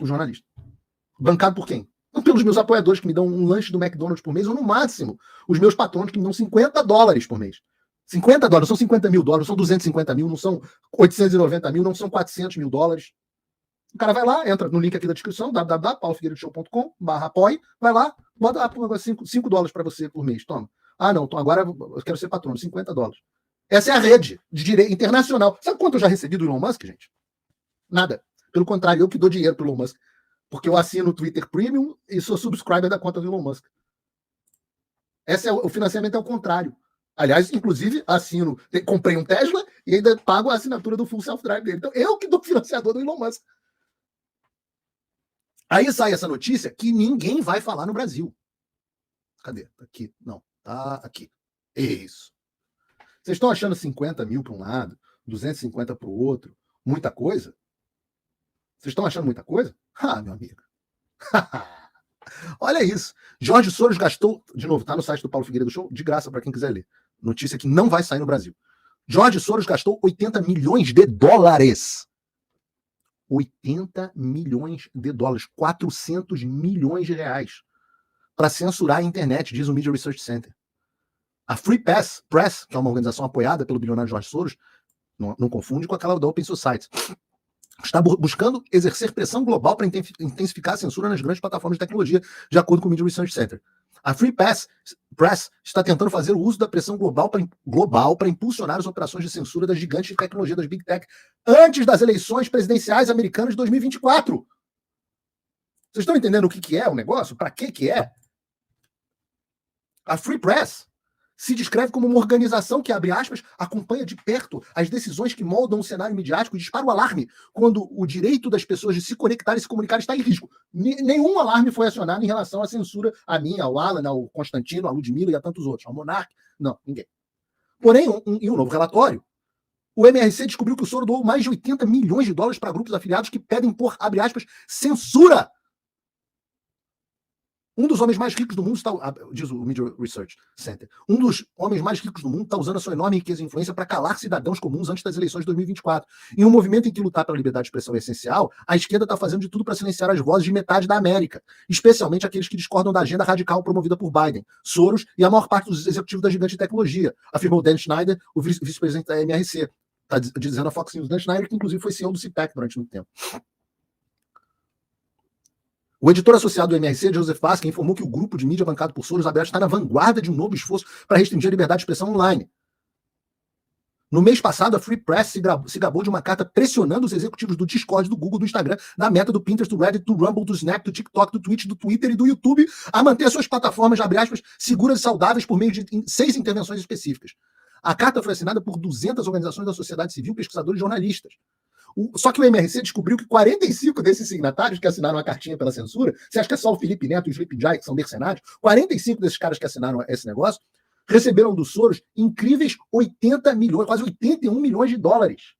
O jornalista. Bancado por quem? Não pelos meus apoiadores que me dão um lanche do McDonald's por mês, ou no máximo, os meus patrões que me dão $50 por mês. $50, são $50 mil, não são 250 mil, não são 890 mil, não são 400 mil dólares. O cara vai lá, entra no link aqui da descrição, www.paulofigueiroshow.com/apoie, vai lá, bota $5 para você por mês, toma. Ah, não, então agora eu quero ser patrono, $50. Essa é a rede de direito internacional. Sabe quanto eu já recebi do Elon Musk, gente? Nada. Pelo contrário, eu que dou dinheiro pro Elon Musk. Porque eu assino o Twitter Premium e sou subscriber da conta do Elon Musk. O financiamento é o contrário. Aliás, inclusive, comprei um Tesla e ainda pago a assinatura do Full Self-Drive dele. Então, eu que dou financiador do Elon Musk. Aí sai essa notícia que ninguém vai falar no Brasil. Cadê? Tá aqui. Não, tá aqui. Isso. Vocês estão achando 50 mil para um lado, 250 para o outro, muita coisa? Vocês estão achando muita coisa? Ah, meu amigo. Olha isso. Jorge Soros gastou, de novo, tá no site do Paulo Figueiredo Show, de graça para quem quiser ler. Notícia que não vai sair no Brasil. Jorge Soros gastou $80 milhões. 80 milhões de dólares, 400 milhões de reais, para censurar a internet, diz o Media Research Center. A Free Press, que é uma organização apoiada pelo bilionário Jorge Soros, não confunde com aquela da Open Society, está buscando exercer pressão global para intensificar a censura nas grandes plataformas de tecnologia, de acordo com o Media Research Center. A Free Press está tentando fazer o uso da pressão global para impulsionar as operações de censura das gigantes de tecnologia, das Big Tech, antes das eleições presidenciais americanas de 2024. Vocês estão entendendo o que é o negócio? Para que é? A Free Press se descreve como uma organização que, abre aspas, acompanha de perto as decisões que moldam o cenário midiático e dispara o alarme quando o direito das pessoas de se conectar e se comunicar está em risco. Nenhum alarme foi acionado em relação à censura a mim, ao Alan, ao Constantino, à Ludmilla e a tantos outros, ao Monark. Não, ninguém. Porém, em um novo relatório, o MRC descobriu que o Soro doou mais de $80 milhões para grupos afiliados que pedem por, abre aspas, censura. Um dos homens mais ricos do mundo está, diz o Media Research Center, um dos homens mais ricos do mundo está usando a sua enorme riqueza e influência para calar cidadãos comuns antes das eleições de 2024. Em um movimento em que lutar pela liberdade de expressão é essencial, a esquerda está fazendo de tudo para silenciar as vozes de metade da América, especialmente aqueles que discordam da agenda radical promovida por Biden, Soros e a maior parte dos executivos da gigante de tecnologia, afirmou Dan Schneider, o vice-presidente da MRC. Está dizendo a Fox News. Dan Schneider, que inclusive foi CEO do CPAC durante muito tempo. O editor associado do MRC, Joseph Paskin, informou que o grupo de mídia bancado por Soros aberto está na vanguarda de um novo esforço para restringir a liberdade de expressão online. No mês passado, a Free Press se gabou de uma carta pressionando os executivos do Discord, do Google, do Instagram, da Meta, do Pinterest, do Reddit, do Rumble, do Snap, do TikTok, do Twitch, do Twitter e do YouTube a manter suas plataformas, abre aspas, seguras e saudáveis por meio de 6 intervenções específicas. A carta foi assinada por 200 organizações da sociedade civil, pesquisadores e jornalistas. Só que o MRC descobriu que 45 desses signatários que assinaram a cartinha pela censura, você acha que é só o Felipe Neto e o Felipe Jai, que são mercenários? 45 desses caras que assinaram esse negócio receberam do Soros incríveis 80 milhões, quase 81 milhões de dólares.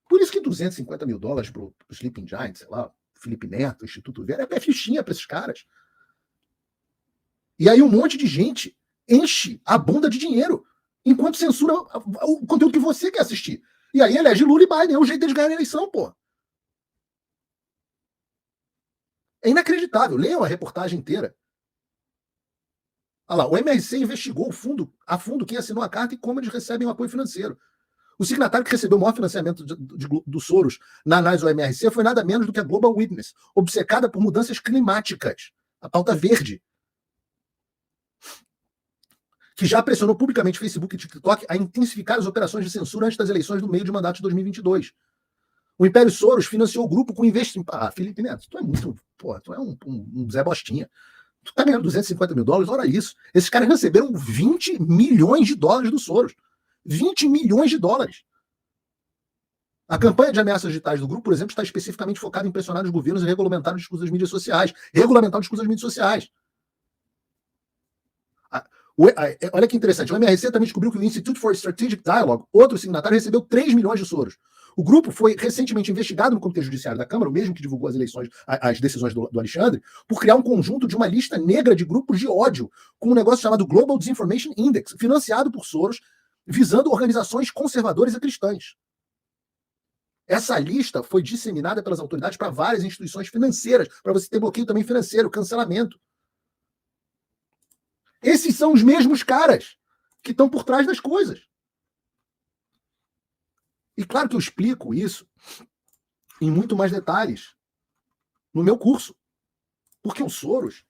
Por isso que $250 mil para o Sleeping Giant, sei lá, Felipe Neto, Instituto Vera, é fichinha para esses caras. E aí um monte de gente enche a bunda de dinheiro enquanto censura o conteúdo que você quer assistir. E aí elege Lula e Biden. É o jeito deles ganharem a eleição, pô. É inacreditável. Leiam a reportagem inteira. Olha lá, o MRC investigou a fundo quem assinou a carta e como eles recebem o apoio financeiro. O signatário que recebeu o maior financiamento do Soros na análise do MRC foi nada menos do que a Global Witness, obcecada por mudanças climáticas, a pauta verde, que já pressionou publicamente Facebook e TikTok a intensificar as operações de censura antes das eleições do meio de mandato de 2022. O Império Soros financiou o grupo com investimento. Ah, Felipe Neto, tu é muito. Pô, tu é um Zé Bostinha. Tu tá ganhando $250 mil, olha isso. Esses caras receberam $20 milhões do Soros. 20 milhões de dólares. A campanha de ameaças digitais do grupo, por exemplo, está especificamente focada em pressionar os governos e regulamentar o discurso das mídias sociais. Regulamentar o discurso das mídias sociais. Olha que interessante. O MRC também descobriu que o Institute for Strategic Dialogue, outro signatário, recebeu 3 milhões de soros. O grupo foi recentemente investigado no Comitê Judiciário da Câmara, o mesmo que divulgou as decisões do Alexandre, por criar um conjunto de uma lista negra de grupos de ódio, com um negócio chamado Global Disinformation Index, financiado por Soros, visando organizações conservadoras e cristãs. Essa lista foi disseminada pelas autoridades para várias instituições financeiras, para você ter bloqueio também financeiro, cancelamento. Esses são os mesmos caras que estão por trás das coisas. E claro que eu explico isso em muito mais detalhes no meu curso. Porque o Soros,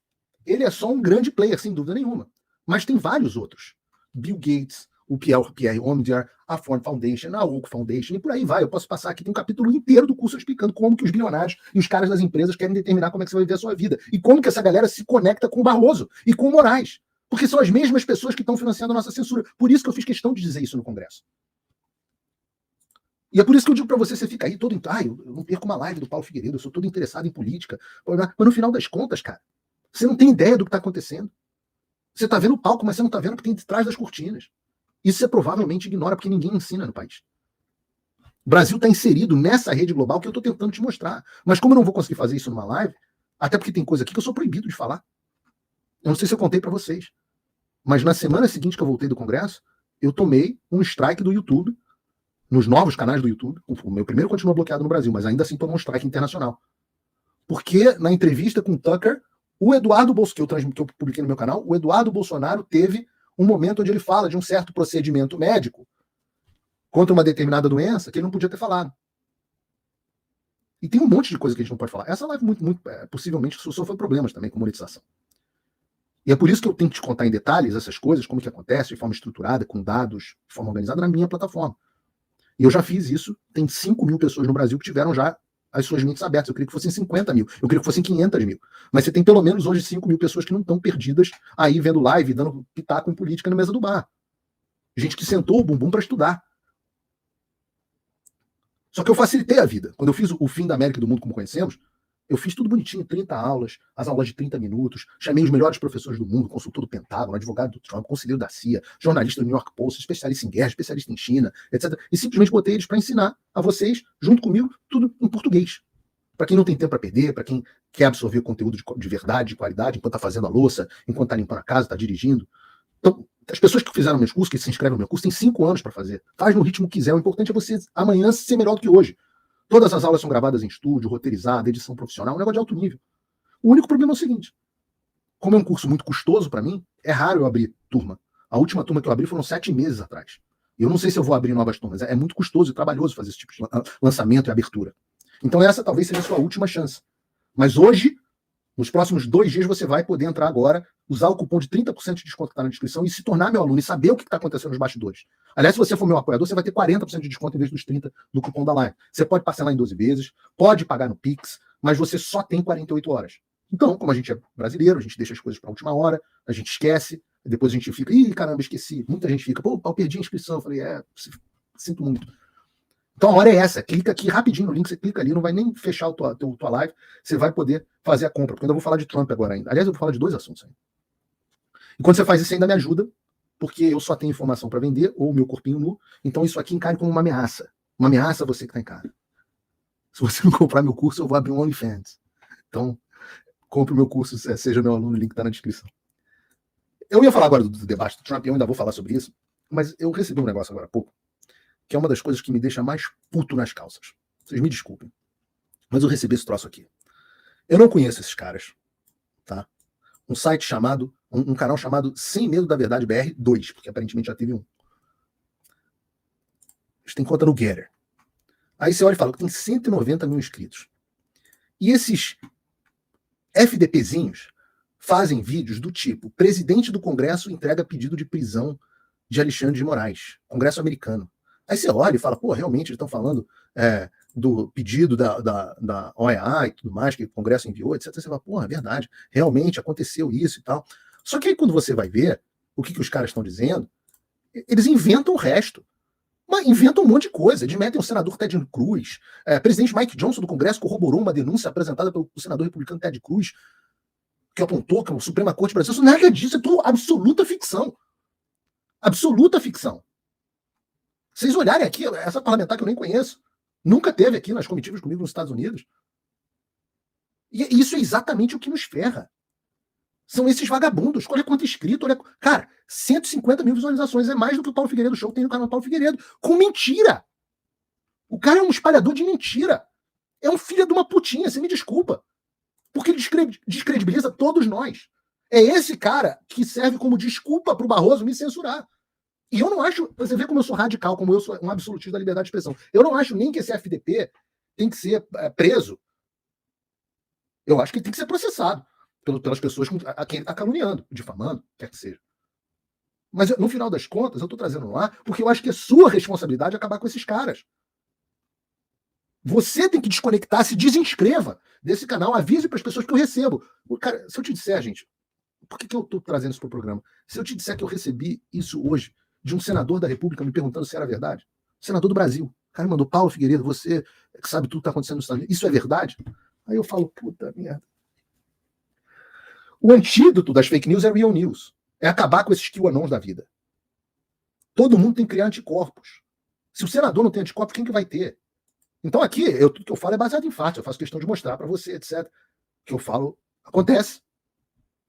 ele é só um grande player, sem dúvida nenhuma. Mas tem vários outros. Bill Gates, o Pierre Omidyar, a Ford Foundation, a Oak Foundation, e por aí vai. Eu posso passar aqui, tem um capítulo inteiro do curso explicando como que os bilionários e os caras das empresas querem determinar como é que você vai viver a sua vida. E como que essa galera se conecta com o Barroso e com o Moraes. Porque são as mesmas pessoas que estão financiando a nossa censura. Por isso que eu fiz questão de dizer isso no Congresso. E é por isso que eu digo para você fica aí todo... eu não perco uma live do Paulo Figueiredo, eu sou todo interessado em política. Mas no final das contas, cara, você não tem ideia do que está acontecendo. Você está vendo o palco, mas você não está vendo o que tem de trás das cortinas. Isso você provavelmente ignora, porque ninguém ensina no país. O Brasil está inserido nessa rede global que eu estou tentando te mostrar. Mas como eu não vou conseguir fazer isso numa live, até porque tem coisa aqui que eu sou proibido de falar. Eu não sei se eu contei para vocês. Mas na semana seguinte que eu voltei do Congresso, eu tomei um strike do YouTube, nos novos canais do YouTube. O meu primeiro continuou bloqueado no Brasil, mas ainda assim tomou um strike internacional. Porque na entrevista com o Tucker, o Eduardo Bolsonaro, que eu publiquei no meu canal, o Eduardo Bolsonaro teve um momento onde ele fala de um certo procedimento médico contra uma determinada doença que ele não podia ter falado. E tem um monte de coisa que a gente não pode falar. Essa live possivelmente sofreu problemas também com monetização. E é por isso que eu tenho que te contar em detalhes essas coisas, como que acontece, de forma estruturada, com dados, de forma organizada, na minha plataforma. E eu já fiz isso, tem 5 mil pessoas no Brasil que tiveram já as suas mentes abertas. Eu queria que fossem 50 mil, eu queria que fossem 500 mil. Mas você tem pelo menos hoje 5 mil pessoas que não estão perdidas aí vendo live, dando pitaco em política na mesa do bar. Gente que sentou o bumbum para estudar. Só que eu facilitei a vida. Quando eu fiz o Fim da América e do Mundo Como Conhecemos, eu fiz tudo bonitinho, 30 aulas, as aulas de 30 minutos, chamei os melhores professores do mundo, consultor do Pentágono, advogado do Trump, conselheiro da CIA, jornalista do New York Post, especialista em guerra, especialista em China, etc. E simplesmente botei eles para ensinar a vocês, junto comigo, tudo em português. Para quem não tem tempo para perder, para quem quer absorver conteúdo de verdade, de qualidade, enquanto está fazendo a louça, enquanto está limpando a casa, está dirigindo. Então, as pessoas que fizeram meus cursos, que se inscrevem no meu curso, têm 5 anos para fazer. Faz no ritmo que quiser. O importante é você amanhã ser melhor do que hoje. Todas as aulas são gravadas em estúdio, roteirizada, edição profissional, um negócio de alto nível. O único problema é o seguinte: como é um curso muito custoso para mim, é raro eu abrir turma. A última turma que eu abri foram 7 meses atrás. Eu não sei se eu vou abrir novas turmas. É muito custoso e trabalhoso fazer esse tipo de lançamento e abertura. Então essa talvez seja a sua última chance. Mas hoje, nos próximos 2 dias, você vai poder entrar agora, usar o cupom de 30% de desconto que está na descrição e se tornar meu aluno e saber o que está acontecendo nos bastidores. Aliás, se você for meu apoiador, você vai ter 40% de desconto em vez dos 30% do cupom da live. Você pode parcelar em 12 vezes, pode pagar no Pix, mas você só tem 48 horas. Então, como a gente é brasileiro, a gente deixa as coisas para a última hora, a gente esquece, depois a gente fica, ih, caramba, esqueci. Muita gente fica, pô, eu perdi a inscrição. Eu falei, sinto muito. Então a hora é essa, clica aqui rapidinho no link, você clica ali, não vai nem fechar a tua live, você vai poder fazer a compra, porque eu ainda vou falar de Trump agora ainda. Aliás, eu vou falar de 2 assuntos ainda. E quando você faz isso, você ainda me ajuda, porque eu só tenho informação para vender, ou o meu corpinho nu, então isso aqui encare como uma ameaça. Uma ameaça a você que está em casa. Se você não comprar meu curso, eu vou abrir um OnlyFans. Então, compre o meu curso, seja meu aluno, o link está na descrição. Eu ia falar agora do debate do Trump, eu ainda vou falar sobre isso, mas eu recebi um negócio agora há pouco, que é uma das coisas que me deixa mais puto nas calças. Vocês me desculpem, mas eu recebi esse troço aqui. Eu não conheço esses caras, tá? Um site chamado, um canal chamado Sem Medo da Verdade BR 2, porque aparentemente já teve um. Eles têm conta no Getter. Aí você olha e fala que tem 190 mil inscritos. E esses FDPzinhos fazem vídeos do tipo: presidente do Congresso entrega pedido de prisão de Alexandre de Moraes, Congresso americano. Aí você olha e fala, pô, realmente eles estão falando do pedido da OEA e tudo mais, que o Congresso enviou, etc. Você fala, pô, é verdade, realmente aconteceu isso e tal. Só que aí quando você vai ver o que os caras estão dizendo, Eles inventam o resto. Mas inventam um monte de coisa. Eles metem o senador Ted Cruz. Presidente Mike Johnson do Congresso corroborou uma denúncia apresentada pelo senador republicano Ted Cruz, que apontou que a Suprema Corte Brasileira... Nada disso, é tudo absoluta ficção. Absoluta ficção. Vocês olharem aqui, essa parlamentar que eu nem conheço, nunca teve aqui nas comitivas comigo nos Estados Unidos. E isso é exatamente o que nos ferra. São esses vagabundos. Olha quanto inscrito. Olha... Cara, 150 mil visualizações é mais do que o Paulo Figueiredo Show tem no canal do Paulo Figueiredo. Com mentira. O cara é um espalhador de mentira. É um filho de uma putinha, você me desculpa. Porque ele descredibiliza todos nós. É esse cara que serve como desculpa para o Barroso me censurar. E eu não acho... Você vê como eu sou radical, como eu sou um absolutista da liberdade de expressão. Eu não acho nem que esse FDP tem que ser preso. Eu acho que ele tem que ser processado pelas pessoas a quem ele está caluniando, difamando, quer que seja. Mas, no final das contas, eu estou trazendo lá porque eu acho que é sua responsabilidade acabar com esses caras. Você tem que desconectar, se desinscreva desse canal, avise para as pessoas que eu recebo. Cara, se eu te disser, gente, por que eu estou trazendo isso para o programa? Se eu te disser que eu recebi isso hoje de um senador da República me perguntando se era verdade, senador do Brasil, o cara mandou: Paulo Figueiredo, você que sabe tudo que está acontecendo nos Estados Unidos, isso é verdade? Aí eu falo: puta merda. O antídoto das fake news é real news. É acabar com esses QAnons da vida. Todo mundo tem que criar anticorpos. Se o senador não tem anticorpos, quem que vai ter? Então aqui, tudo que eu falo é baseado em fatos. Eu faço questão de mostrar para você, etc. O que eu falo acontece.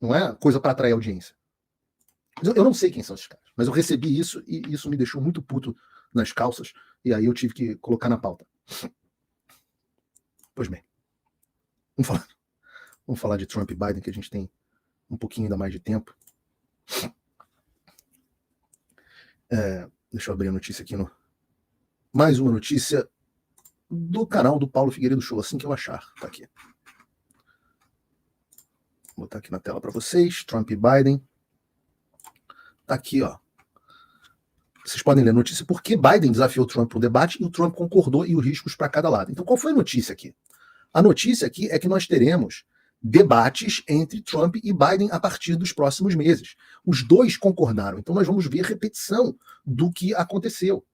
Não é coisa para atrair audiência. Eu não sei quem são esses caras, mas eu recebi isso e isso me deixou muito puto nas calças. E aí eu tive que colocar na pauta. Pois bem. Vamos falar de Trump e Biden, que a gente tem um pouquinho ainda mais de tempo. Deixa eu abrir a notícia aqui. Mais uma notícia do canal do Paulo Figueiredo Show, assim que eu achar. Tá aqui. Vou botar aqui na tela para vocês. Trump e Biden. Tá aqui, ó. Vocês podem ler a notícia. Por que Biden desafiou Trump para um debate e o Trump concordou, e os riscos para cada lado. Então, qual foi a notícia aqui? A notícia aqui é que nós teremos debates entre Trump e Biden a partir dos próximos meses. Os dois concordaram. Então nós vamos ver repetição do que aconteceu.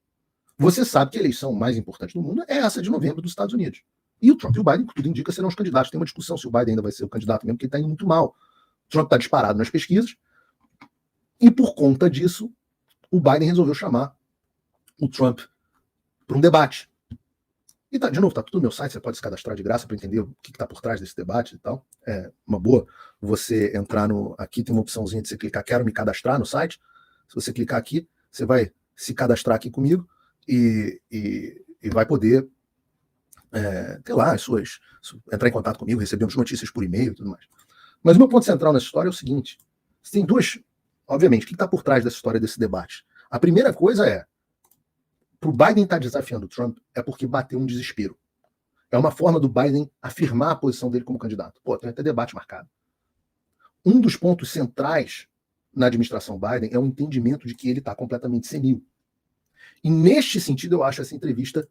Você sabe que a eleição mais importante do mundo é essa de novembro dos Estados Unidos. E o Trump e o Biden, tudo indica, serão os candidatos. Tem uma discussão se o Biden ainda vai ser o candidato mesmo, porque ele está indo muito mal. O Trump está disparado nas pesquisas. E por conta disso, o Biden resolveu chamar o Trump para um debate. E de novo, tá tudo no meu site, você pode se cadastrar de graça para entender o que está por trás desse debate e tal. É uma boa você entrar aqui tem uma opçãozinha de você clicar, quero me cadastrar no site. Se você clicar aqui, você vai se cadastrar aqui comigo e vai poder ter lá entrar em contato comigo, recebemos notícias por e-mail e tudo mais. Mas o meu ponto central nessa história é o seguinte: tem duas, obviamente, o que está por trás dessa história, desse debate? A primeira coisa é, para o Biden estar desafiando o Trump é porque bateu um desespero. É uma forma do Biden afirmar a posição dele como candidato. Tem até debate marcado. Um dos pontos centrais na administração Biden é o entendimento de que ele está completamente senil. E neste sentido, eu acho essa entrevista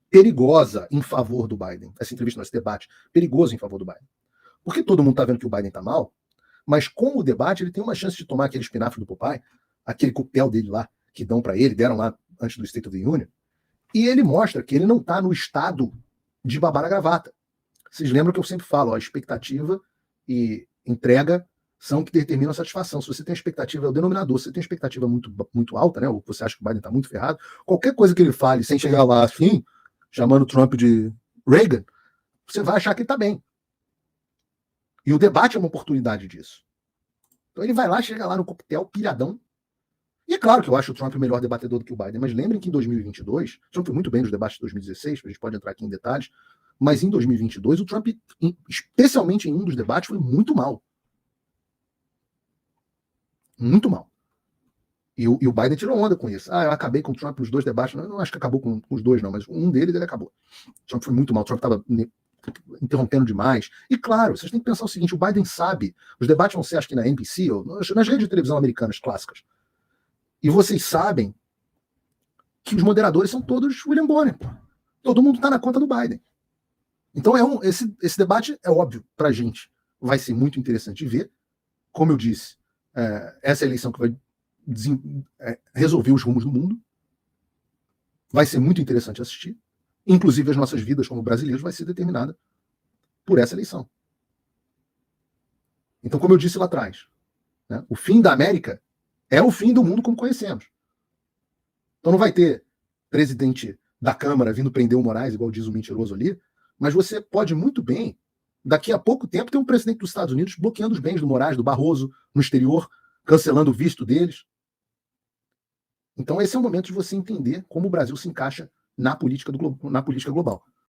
perigosa em favor do Biden. Essa entrevista, esse debate, perigoso em favor do Biden. Porque todo mundo está vendo que o Biden está mal, mas com o debate ele tem uma chance de tomar aquele espinafre do Popeye, aquele coquetel dele lá, que deram lá antes do State of the Union, e ele mostra que ele não está no estado de babar a gravata. Vocês lembram que eu sempre falo, a expectativa e entrega são que determinam a satisfação. Se você tem expectativa, é o denominador. Se você tem expectativa muito, muito alta, né, ou você acha que o Biden está muito ferrado, qualquer coisa que ele fale, sem chegar lá assim, chamando Trump de Reagan, você vai achar que ele está bem. E o debate é uma oportunidade disso. Então ele vai lá, chega lá no coquetel, pilhadão. E é claro que eu acho o Trump o melhor debatedor do que o Biden, mas lembrem que em 2022, o Trump foi muito bem nos debates de 2016, a gente pode entrar aqui em detalhes, mas em 2022 o Trump, especialmente em um dos debates, foi muito mal. Muito mal. E o Biden tirou onda com isso. Eu acabei com o Trump nos dois debates. Não acho que acabou com os dois, não, mas um deles ele acabou. O Trump foi muito mal. O Trump estava interrompendo demais. E claro, vocês têm que pensar o seguinte: o Biden sabe, os debates vão ser, acho que na NBC, ou nas redes de televisão americanas clássicas. E vocês sabem que os moderadores são todos William Bonner. Todo mundo está na conta do Biden. Então esse debate é óbvio para a gente. Vai ser muito interessante de ver. Como eu disse, essa é a eleição que vai resolver os rumos do mundo. Vai ser muito interessante assistir. Inclusive, as nossas vidas como brasileiros vai ser determinada por essa eleição. Então, como eu disse lá atrás, né, o fim da América é o fim do mundo como conhecemos. Então não vai ter presidente da Câmara vindo prender o Moraes, igual diz o mentiroso ali, mas você pode muito bem, daqui a pouco tempo, ter um presidente dos Estados Unidos bloqueando os bens do Moraes, do Barroso, no exterior, cancelando o visto deles. Então esse é o momento de você entender como o Brasil se encaixa na política global.